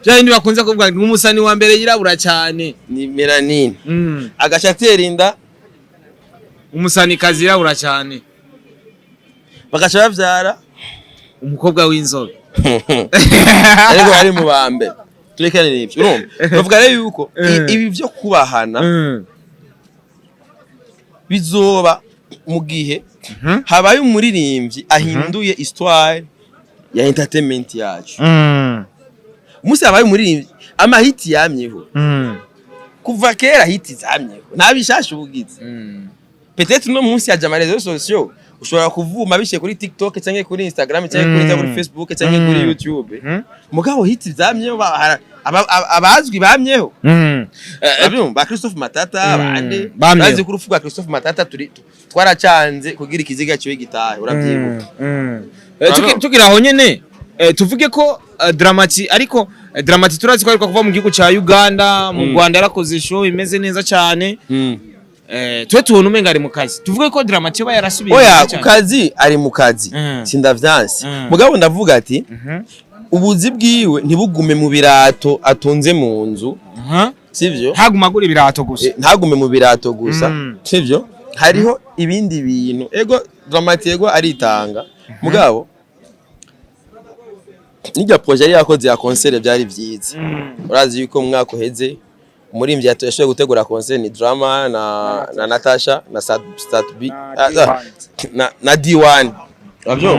B: byari bakunze kuvuga nk'umusani wa mbere yirabura cyane
A: ni Melanini agashatera inda
B: umusani kazi yirabura cyane
A: bagaca bavyara
B: umukobwa w'inzobe
A: ariko ari mu bambe turekane n'ibyo urumva bavuga rero yuko ibi byo kubahana bizoba mu gihe habaye umuririmbyi ahinduye histoire ya entertainment yacu musi habaye umuririmbyi amahiti yamyeho kuva kera hiti zamyeho ntabishasha ubugize peut-être no munsi ya jama réseaux sociaux ushobora kuvuma bishe kuri TikTok cyangwa kuri Instagram cyangwa kuri Facebook cyangwa kuri YouTube mugabo hiti zamyeho abazwi bamyeho ba Christophe Matata abandi bazi kuri ufuga Christophe Matata twaracanze kugira ikiziga cyo gitahe uravyibuka
B: tukira aho nyene tuvuge ko Dramati ariko Dramati turazi ko ariko kuva mu gihugu ca Uganda mu Rwanda yarakoze show imeze neza cyane twe tubona umenga ari mu kazi tuvuge ko Dramati yoba yarasubiye
A: oya ku kazi ari mu kazi sindavyansi mugabo ndavuga ati ubuzi bwiwe ntibugume mu birato atunze mu nzu sivyo
B: ntagumagura ibirato gusa
A: ntagume mu birato gusa sivyo hariho ibindi bintu ego Dramati ego aritanga mugabo nijya projet yakoze ya concert byari byiza urazi yuko mwaka uheze umurimbyi yashoboye gutegura concert ni Drama na Natasha na Statb na D1 abyo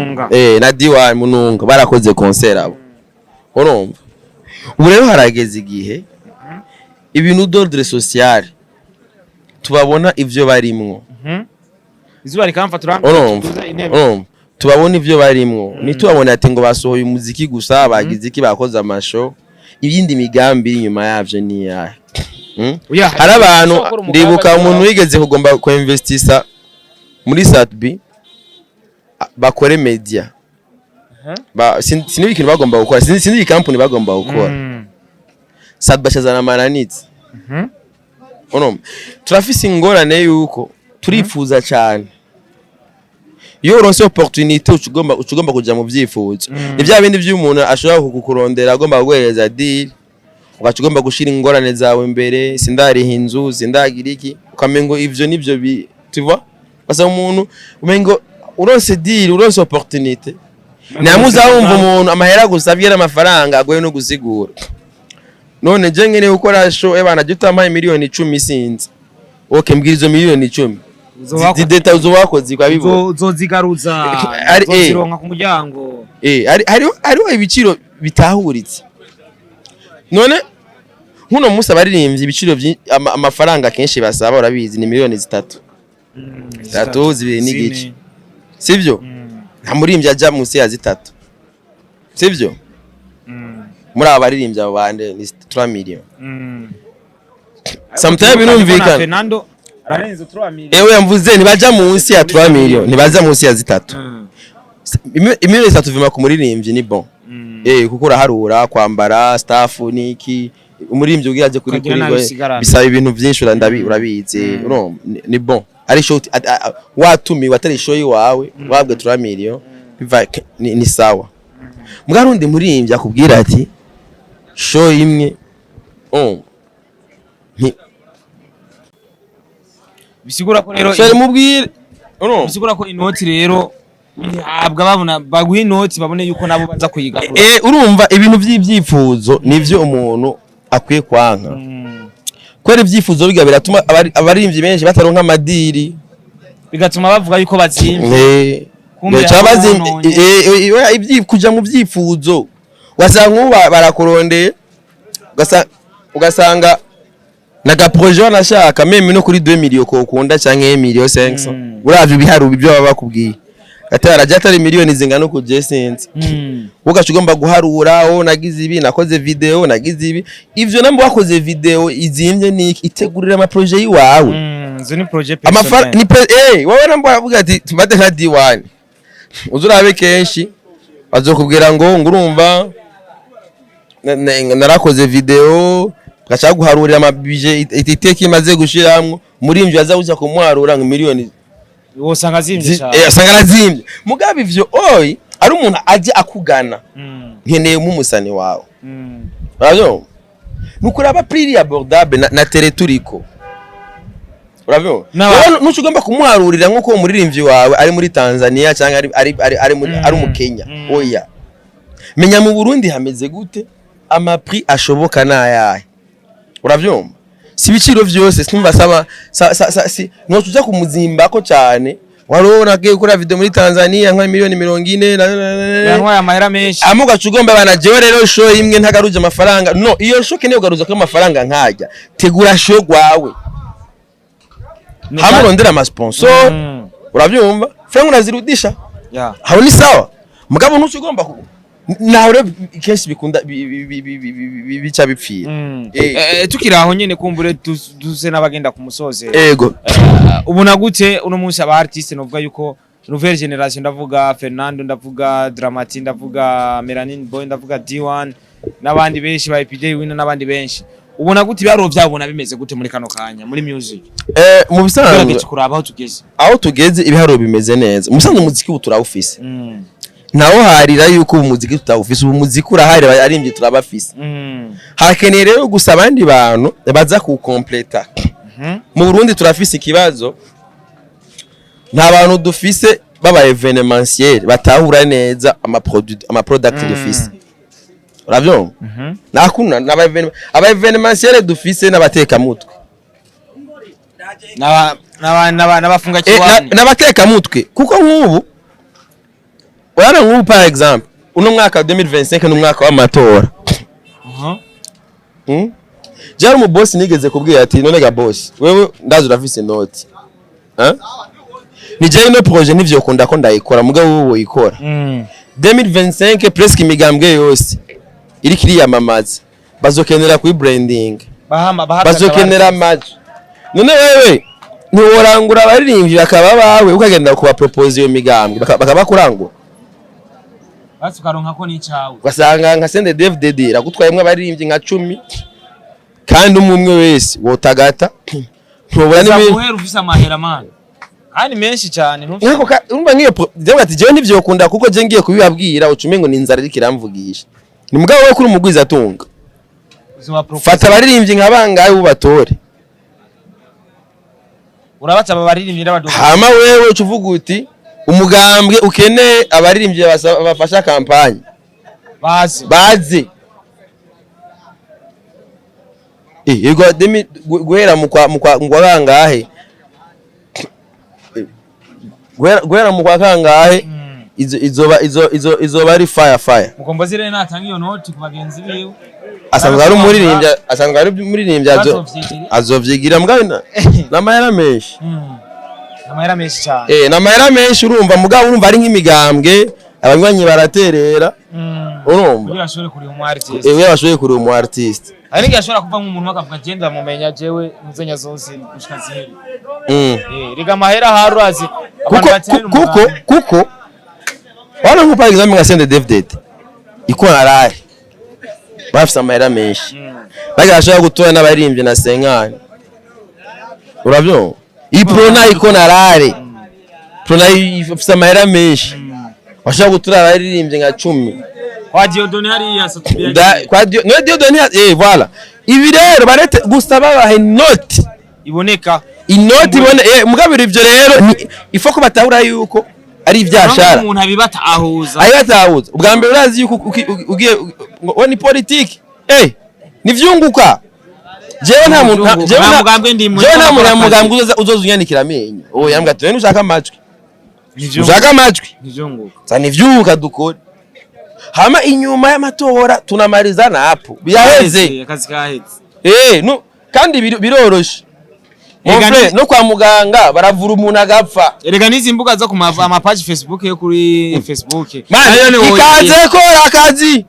A: na D1 Mununga barakoze concert abo urumva ubu rero harageze igihe ibintu d'ordre social tubabona ivyo barimwo
B: izuba rikamfa
A: tubabone ivyo barimwo nitubabone ati ngo basohoye umuziki gusa bagize iki bakoze amasho ibindi migambi inyuma yavyo ni yahe. Hari abantu ndibuka umuntu wigeze kugomba ko investisa muri Satbi bakore media sinzi ikintu bagomba gukora sinzi iyi company bagomba gukora Satbi bashazana maranitse turafise ingorane yuko turifuza cyane iyo uronse opportunité ucugomba kuja mu vyifuzo ni bya bindi vy'umuntu ashobora kukurondera agomba kuguhereza deal ugacugomba gushira ingorane zawe imbere sindari hinzu sindagira iki ukamengo ivyo nivyo tuva basa umuntu umengo uronse deal uronse opportunité namuza wumva umuntu amahera gusabye n'amafaranga agoye no gusigura none je ngene ukora show ebana jutamaye miliyoni 10 sinzi okay mbwirizo miliyoni 10 zideta uzowakoze kwa bibo
B: uzozigaruza uzozironka ku muryango
A: hariho ibiciro bitahuritse none nkuno musi abaririmbyi ibiciro amafaranga kenshi basaba urabizi ni miliyoni 3 zibiri n'igice sivyo nta murimbyi aja musi ya 3 sivyo muri abaririmbyi abo bande ni 3 miliyoni sometimes birumvikana
B: Fernando ararenze 3 miliyoni
A: yamvuze ntibaja munsi ya 3 miliyoni ntibaza munsi ya 3 imiliyoni 3 vima ku muririmbyi ni bon kuko uraharura kwambara staff niki umuririmbyi ugira aje kuri bisaba ibintu byinshi urabizi ni bon ari show watumi watari show yiwawe wabwe 3 miliyoni biva ni sawa mugarundi muririmbyi akubwira ati show imwe
B: bisigura ko rero
A: shari mubwire
B: bisigura ko inoti rero abwa babona baguha inoti babone yuko nabo baza kuyigarura
A: urumva ibintu by'ibyifuzo nivyo umuntu akwiye kwanka kwera ibyifuzo biga biratuma abaririmbyi benshi bataronka amadiri
B: bigatuma bavuga yuko bazimvye
A: kuja mu byifuzo wasanga barakurondeye ugasanga naga projet nashaka meme no kuri 2 miliyoni ko ukunda canke 1 miliyoni 500 uravye biharubi byo baba bakubwiye atara jatari miliyoni zingana ku Jessense ugashugomba guharura nagize ibi nakoze video nagize ibi ivyo nambo wakoze video izimye ni itegurira ama projet yiwawe
B: zo ni projet personnel
A: ni wowe nambo avuga ati tumate nka D1 uzurabe kenshi bazokubwira ngo ngurumva narakoze video gacha guharurira amabije ititeki maze gushiramwo muri imvyo azabuza kumwarura ngo miliyoni
B: wosanga zimvye
A: asanga zimvye mugabe ivyo ari umuntu aje akugana nkeneye mumusani wawe urabyo nukuraba prix abordable na territoriko urabyo nushugomba kumwarurira nkuko umuririmbyi wawe ari muri Tanzania cyangwa ari mu Kenya oya menya mu Burundi hameze gute ama prix ashoboka nayahe uravyumva si biciro vyose simba saba no tuja kumuzimba ko cyane warona ke gukora video muri Tanzania nka miliyoni 40
B: yanwa amahera menshi
A: amuga cugomba bana jewe rero show imwe ntagaruje amafaranga no iyo show kene ugaruza ko amafaranga nkajya tegura show gwawe hamurondera ama sponsor uravyumva frangu nazirudisha hawo ni sawa mugabo ntucugomba nawe kenshi bikunda bica bipfira
B: tukira aho nyene kumbure duze nabagenda ku musoze
A: yego
B: ubona gute uno munsi aba artiste novuga yuko nouvelle generation ndavuga Fernando ndavuga Dramati ndavuga Melanin Boy ndavuga D1 nabandi benshi ba EPJ wina nabandi benshi ubona gute byaro byabona bimeze gute muri kano kanya muri music
A: mu bisanzwe
B: kuraba
A: aho tugeze ibiharo bimeze neza mu bisanzwe umuziki uturawufise naho harira yuko umuziki tutawufise umuziki urahari arimbye turabafise hakeneye rero gusa abandi bantu baza ku completa mu Burundi turafise ikibazo nta bantu dufise baba evenementiel batahura neza ama product dufise uravyo nakuna aba evenementiel dufise n'abateka mutwe
B: n'abafunga kiwani
A: n'abateka mutwe kuko nk'ubu wana nk'ubu par exemple uno mwaka 2025 n'umwaka w'amatora jari mu boss nigeze kubwira ati none ga boss wewe ndazi urafise note nije no projet nivyo kunda ko ndayikora mugabo wowe uyikora 2025 presque imigambwe yose iri kiriyamamaza bazokenera ku branding bazokenera match none wewe ntiworangura abaririmbyi bakaba bawe ukagenda kuba propose iyo migambwe bakaba kurangura
B: basi ukaronka ko n'icawe
A: ugasanga nka Sende DVD iragutwayemwe abaririmbyi nka 10 kandi umwe wese wotagata ntubura
B: n'ibintu ufise amahera man kandi menshi cyane
A: ntuko urumva ngiyo jewe ati jewe nivyo kunda kuko je ngiye kubibabwira ucume ngo ninzara rikiramvugisha ni mugabo we kuri umugwiza atunga fata abaririmbyi nkabangaye ubatore
B: urabaca abaririmbyi n'abaduka
A: hama wewe ucuvuga uti umugambwe ukeneye abaririmbyi bafasha kampanye baze yego guhera mu kangahe guhera mu kangahe izoba ari fire
B: mukombozi rero natanga iyo noti ku bagenzi biwe
A: asanga ari umuririmbyi azovyigira mugabo n'amahera menshi
B: n'amahera menshi cyane
A: n'amahera menshi urumva mugabo urumva ari nk'imigambwe abanywanyi baraterera urumva
B: kugira ashobore kuri umu artist
A: bashoboye kuri umu artist
B: ari ngi ashobora kuva nk'umuntu akavuga genda mumenya jewe muzenya zose gushika ziheri riga amahera harurazi
A: kuko wana nko par exemple nka Sende DVD ikora rare bafise amahera menshi bagashaka gutora n'abaririmbyi na senkani urabyo iprona ikona rare prona ifise amahera menshi bashaka gutora abaririmbyi nka 10
B: kwa Diodone hari yasatubiye
A: kwa Diodone voilà ibi rero barete gusaba bahe note
B: iboneka
A: inoti ibone mugabira ivyo rero ifoko batahura yuko ari ivyashara
B: umuntu abibatahuza
A: ubwa mbere urazi yuko ugiye ni politique nivyunguka jewe nta muntu nta mugambwe uzozunyandikira amenyo yambwa ati wewe ushaka amajwi nivyunguka nivyunguka dukore hama inyuma y'amatora tunamariza napo biyaheze
B: akazi kaheze
A: kandi biroroshe no kwa muganga baravura umuntu agapfa
B: erega nizi mbuga zo ku page Facebook yo kuri Facebook
A: ikaze ko akazi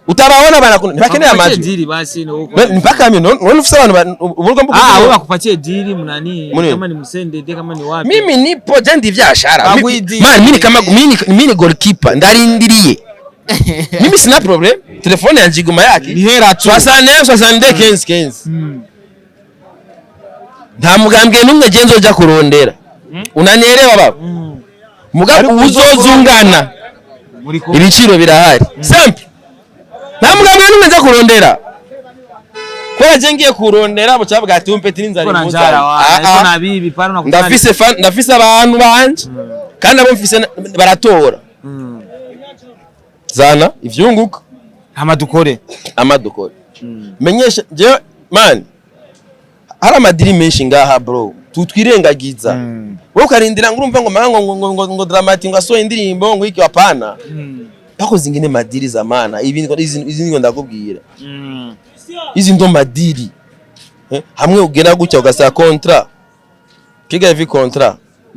A: utababona banakunda bakeneye amajwi
B: diri basi no
A: mpaka mimi none ufise abantu uburyo mbuga
B: wewe bakupatie diri munani kama ni Musende kama ni wapi
A: mimi nipo jendi vyashara mimi goalkeeper ndarindiriye mimi sina problem telefone yanje iguma yake
B: nihera
A: 69 15 nta mugambwe numwe genzo uja kurondera unanielewa baba mugabo uzozungana ibiciro birahari simple nta mugambwe numwe nza kurondera kwa jengiye kurondera bucabwa ati umpeti ninzari ndafise abantu banje kandi abo mfise baratora zana ivyunguka
B: amadukore
A: menyesha je man hari amadiri menshi ngaha bro tutwirengagiza wowe ukarindira ngo urumva ngo mango ngo dramatic ngo asoye indirimbo ngo iki apana bakoze ingene madiri zamana izi ngo ndakubwira izi ndo madiri hamwe ugera gucya ugasaba contrat kiga vi contrat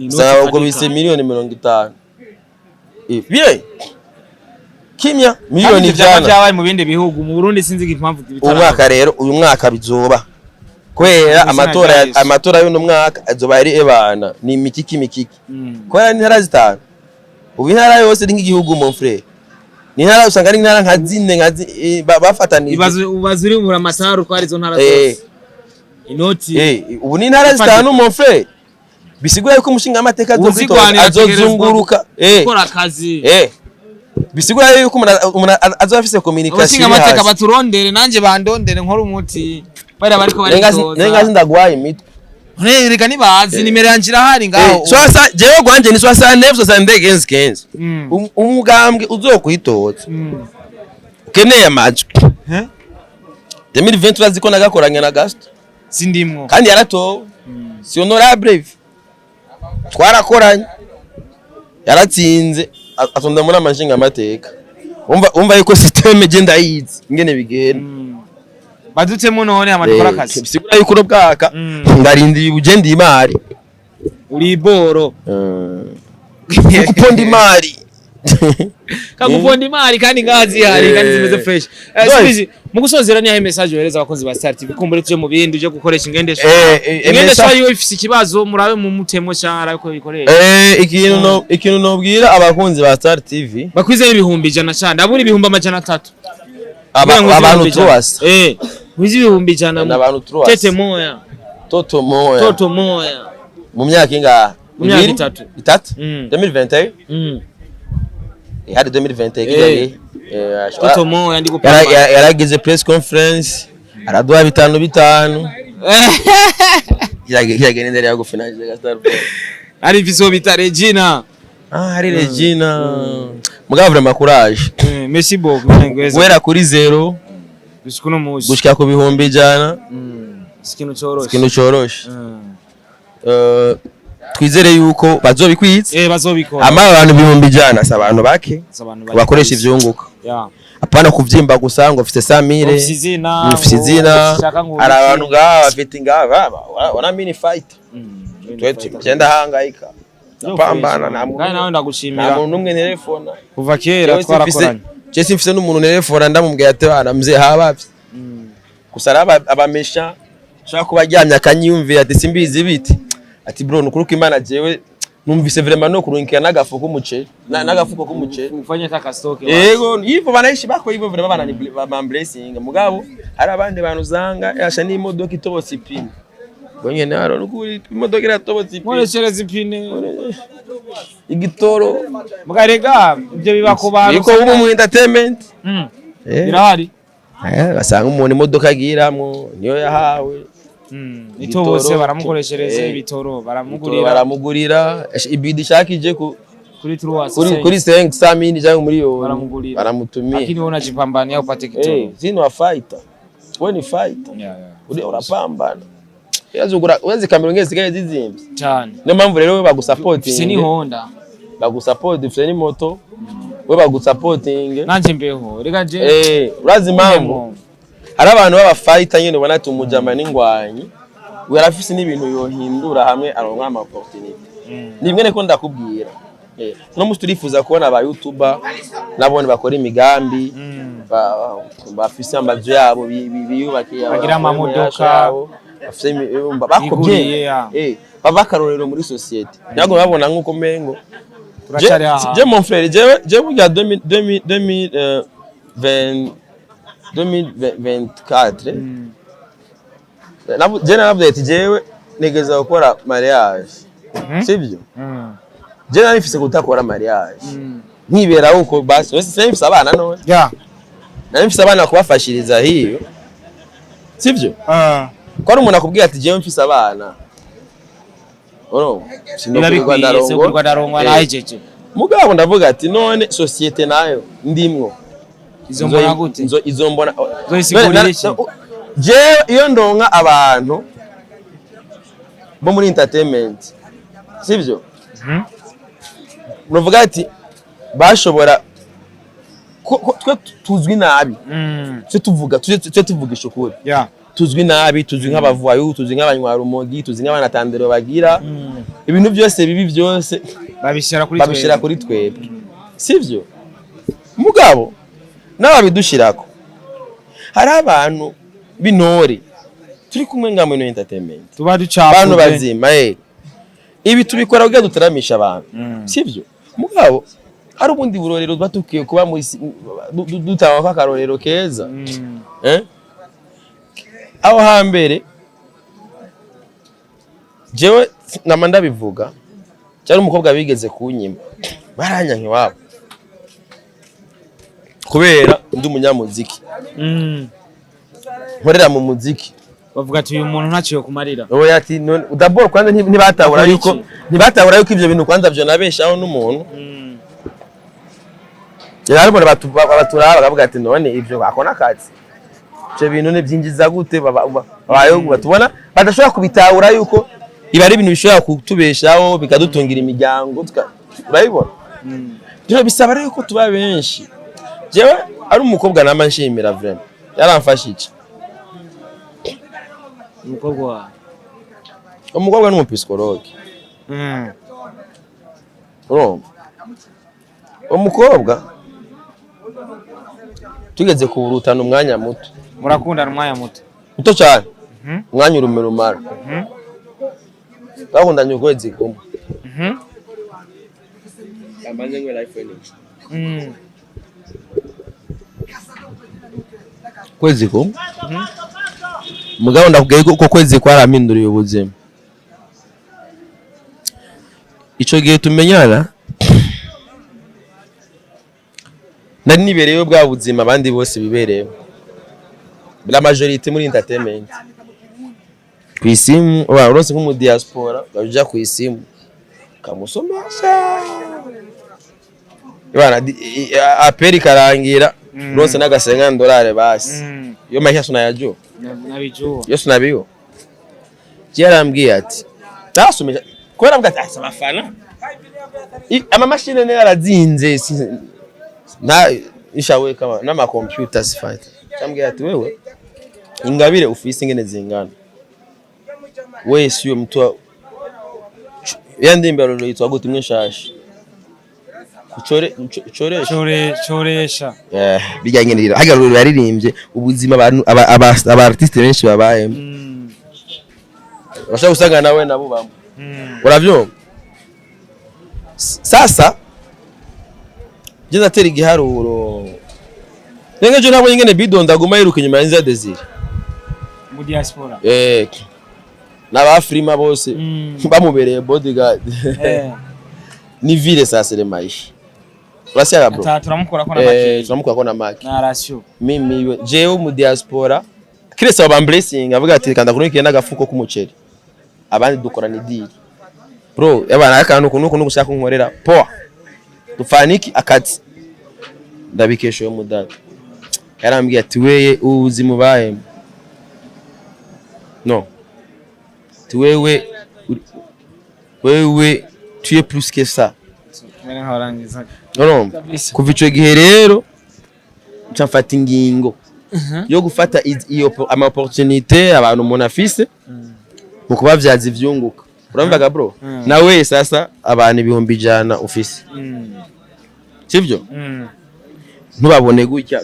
A: saba ugo bise miliyoni 50 bien kimya miliyoni
B: byabaye mu bindi bihugu mu Burundi sinzi impamvu
A: umwaka rero uyu mwaka bizoba kwera amatora y'uno mwaka azoba ari ebana ni mikiki kwera ni ntara zitanu ubu intara yose ringi igihugu mon frère ni ntara usanga ari ntara nka zine bafatanije
B: ubazuri mu ramataru ko ari zo ntara zose inoti
A: ubu ni ntara zitanu mon frère bisigura yuko umushinga amateka azozunguruka
B: gukora akazi
A: bisigura yuko umuntu azafise communication
B: umushinga amateka baturondere nanje bandondere nkora umuti bari bariko
A: nenga ndagwaye imitwe
B: reka nibazi nimero yanje irahari ngaho
A: sosa jewe gwanje ni 69 umugambwe uzokwitoza ukeneye amajwi 2020 baziko nagakoranye na Gasto
B: sindimwo
A: kandi yaratowe si honorable twarakoranye yaratsinze atonda muri amashinga amateka umva yuko systeme genda yizi ingene bigenda
B: badutse mu none amadukora akazi
A: bisigura yuko bwaka ndarindiriye ugenda imari
B: uri boro
A: kuponda imari
B: kaguponda imari kandi ngazi hari kandi zimeze fresh. Sibizi mu gusozera niyahe message yohereza abakozi ba Star TV kumbure tuje mu bindi uje gukoresha ingendesho ingendesho yo ifise ikibazo murabe mu mutemo cyangwa ariko bikoresha
A: ikintu nobwira abakunzi ba Star TV
B: bakwize ibihumbi 100 cyane aburi ibihumbi 300
A: abantu truas
B: wizi ibihumbi 100
A: n'abantu truas
B: tete moya
A: toto moya mu myaka inga
B: mu myaka 3
A: 2021 hari 2021
B: toto moya ndi gupamba
A: yaragize press conference araduha bitanu yagene ndari yagufinalize Star
B: ari viso bita Regina
A: hari Regina mugabo vraiment courage
B: merci beaucoup
A: wera kuri 0
B: bishikuno muzi
A: gushika ku bihumbi 100
B: ikintu
A: coroshe twizere yuko bazobikwiza
B: bazobikora
A: ama abantu bihumbi 100 sabantu bake bakoresha ivyunguka apana kuvyimba gusa ngo ufite 100,000 ufite izina ara abantu ngaba bafite ngaba wana mini fight twete genda hangayika pambana
B: nawe ndagushimira
A: nta muntu telefona
B: kuva kera twarakoranye
A: Jesse mfise n'umuntu telefona ndamubwiye ati bana mze habavye gusa abamesha shaka kubaryamya akanyumvira ati simbizi biti ati bro nukuruka imana jewe numvise vraiment no kurunkira n'agafuko k'umuceri n'agafuko k'umuceri
B: mufanye taka stock
A: yego yivo banaishi bako yivo vraiment bana blessing mugabo hari abandi bantu zanga yasha ni imodoka itobotse ipine bonye naro nukuri imodoka iratobotse ipine
B: moreshereza ipine
A: igitoro
B: mugarega ibyo biba ku bantu
A: yuko ubu mu entertainment
B: birahari
A: basanga umuntu imodoka agiramwo niyo yahawe
B: itobose baramukoreshereza ibitoro
A: baramugurira ibidi shakije
B: kuri 3
A: kuri 500,000 cyangwa miliyoni baramutumia
B: lakini wewe unajipambania upate kitoro
A: zino wa fighter wewe ni fighter uri urapambana yazugura uweze kamera ngeze zikaye zizimbe
B: cyane
A: no mpamvu rero we bagusupporting
B: ufise ni Honda
A: bagusupport ufise ni moto we bagusupporting
B: nanje mbeho rega je
A: urazi mpamvu hari abantu baba fighter nyene ubona ati umujama n'ingwanyi we arafise n'ibintu yohindura hamwe aronka ama opportunity nimwe neko ndakubwira no musturifuza kubona aba YouTuber nabone bakora imigambi bafise amazu yabo biyubakiye
B: bagira amamodoka
A: bafise bakobye bava karorero muri society nyago babona nkuko mengo
B: turacari aha
A: je mon frère je burya 2024 je nabudete jewe negeza gukora mariage sivyo je narifise gutakora mariage nkibera uko basi wese sinifise abana none narifise abana kubafashiriza hiyo sivyo ko ari umuntu akubwiye ati jewe mfise abana
B: sinokwirwa ndarongo nahejeje
A: mugabo ndavuga ati none societe nayo ndimwo
B: izombona gute
A: izombona
B: zoisigurira
A: je iyo ndonka abantu bo muri entertainment sivyo uvuga ati bashobora twe tuzwi nabi twe tuvugisha ukuri tuzwi nabi tuzwi nk'abavuayo tuzwi nk'abanywa rumogi tuzwi nk'abanatandero bagira ibintu byose bibi byose babishira kuri twebwe sivyo mugabo n'ababidushirako hari abantu binore turi kumwe ngamwe no entertainment
B: tuba ducapa
A: abantu bazima ibi tubikora kugira dutaramisha abantu sivyo mugabo hari ubundi burorero batukiye kuba muri dutawa kwa karorero keza aho hambere jewe namanda bivuga cyari umukobwa bigeze kunyima baranyanke wabo kubera ndi umunyamuziki nkorera mu muziki
B: bavuga ati uyu muntu ntaciye kumarira
A: oya ati none udabor kwanza ntibatahura yuko ivyo bintu kwanza byo nabeshaho n'umuntu yari bora baturaba bakavuga ati none ivyo akona kazi cyo bintu ne byinjiza gute babayo batubona badashobora kubitahura yuko iba ari ibintu bishobora kutubeshaho bikadutungira imiryango urabibona rero bisaba rero ko tuba benshi jewe ari umukobwa namanshimira vraiment yaramfashije
B: umukobwa
A: umukobwa n'umupsikologe urumva umukobwa tugeze kuburutana umwanya muto
B: murakundana umwanya
A: muto cyane umwanya urumara bakundanye ukwezi kumwe amanye ngo life finish kwezi kumwe mugabo ndakubwiye ko kwezi kwaraminduriye ubuzima ico gihe tumenyana nari nibereyeho bwa buzima abandi bose bibereyeho la majorité muri entertainment kwisimu urose nko mu diaspora bavuja kwisimu kamusomesha ibana aperi karangira rose n'agasenga $1 basi yo mahya sunayajo nabijo yo sunabiyo yarambwiye ati tasomesha kwera mbwa ati abafana ama machine ne yarazinze na ishawe kama n'ama computer sifate cyambwiye ati wewe ingabire ufise ingene zingana wese yo mtu yandimbe rero yitwa gute mweshashi choresha bijyanye n'irira hagaruro yaririmbye ubuzima abantu aba artiste benshi babaye bashaka usanga nawe nabo bamwe uravyo sasa je natera igiharuro nengeje ntabwo nyingene bidonda guma yiruka inyuma y'inza Desire
B: mu diaspora
A: n'abafrima bose bamubereye bodyguard ni vile sasa le maisha urasiya bro turamukora ko na maki
B: na ratio
A: mimi jewe mu diaspora kirese aba blessing avuga ati kanda kurunkiye n'agafuko k'umuceri abandi dukora ni deal bro yabana akantu kunuko gushaka nkorera poa dufaniki akati ndabikesho yo mudata yarambwiye ati weye ubuzima baye no tu wewe tu es plus que ça no kuva ico gihe rero ncafata ingingo yo gufata iyo ama opportunité abantu umuntu afise mu kubavyaza ivyunguka uramvaga bro nawe sasa abantu 100 ufise sivyo ntubabone gutya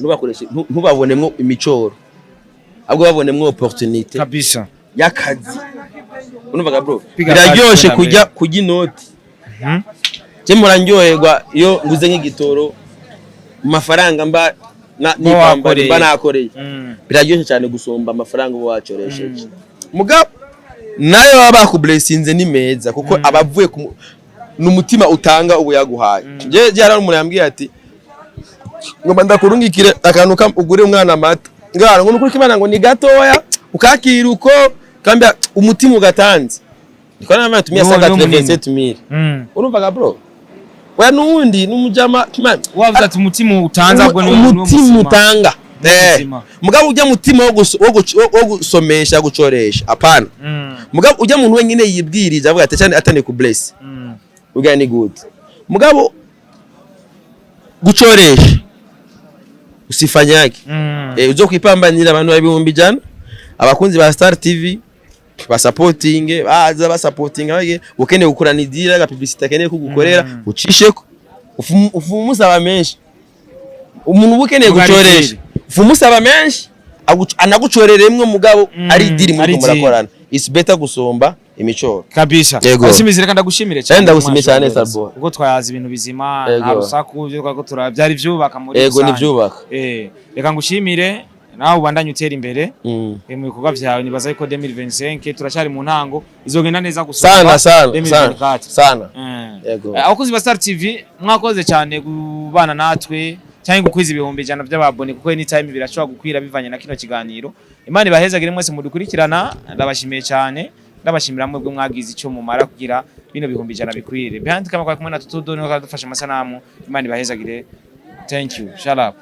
A: ntubabonemwo imicoro ahubwo babonemwo opportunité
B: kabisa
A: yakazi unumvaga bro biraryoshe kujya inoti je muranyoherwa iyo nguze nk'igitoro mu mafaranga mba nakoreye biraryoshe cyane gusomba amafaranga uba wacoresheje mugabo nayo baba kublessinze ni meza kuko abavuye n'umutima utanga ubu yaguhaye je yari umuntu yambwiye ati ngomba ndakurungikire akantu ugure umwana amata ngara ngo nuko kimana ngo ni gatoya ukakira uko kambya umutima ugatanze niko nama tumia 127,000 urumvaga bro wa nundi numujama kimana
B: wavuze ati umutima utanze ahubwo ni
A: umutima utanga mugabo ujya mutima wo gusomesha gucoresha apana mugabo ujya muntu wenyine yibwirije avuga ati cyane atane ku bless ugana ni good mugabo gucoresha usifanyake uzo kwipambanira abantu babihumbi jana abakunzi ba Star TV basupporting baza basupporting abage ukeneye gukorana idira ga publicity akeneye kugukorera ucisheko ufumusaba menshi umuntu ukeneye gucoresha ufumusaba menshi anagucoreremwe mugabo ari idiri muri murakorana is better gusomba imicoro
B: kabisa ashimizire kandi agushimire
A: cyane ndagushimire cyane Sabo
B: ubwo twayaza ibintu bizima nta rusaku byo twako turabyari byubaka muri
A: yego ni byubaka
B: reka ngushimire nawe ubandanye utera imbere mu bikorwa byawe nibaza ko 2025 turacyari mu ntango izogenda neza gusoma
A: sana
B: yego abakozi ba Star TV mwakoze cyane kubana natwe cyangwa gukwiza ibihumbi 100 by'ababone kuko any time birashobora gukwira bivanye na kino kiganiro Imana ibahezagire mwese mudukurikirana ndabashimiye cyane ndabashimira mwe bwo mwagize icyo mumara kugira bino bihumbi 100 bikwire behind kama kwa kumwe na tutudo no kadufasha amasanamu Imana ibahezagire thank you shut up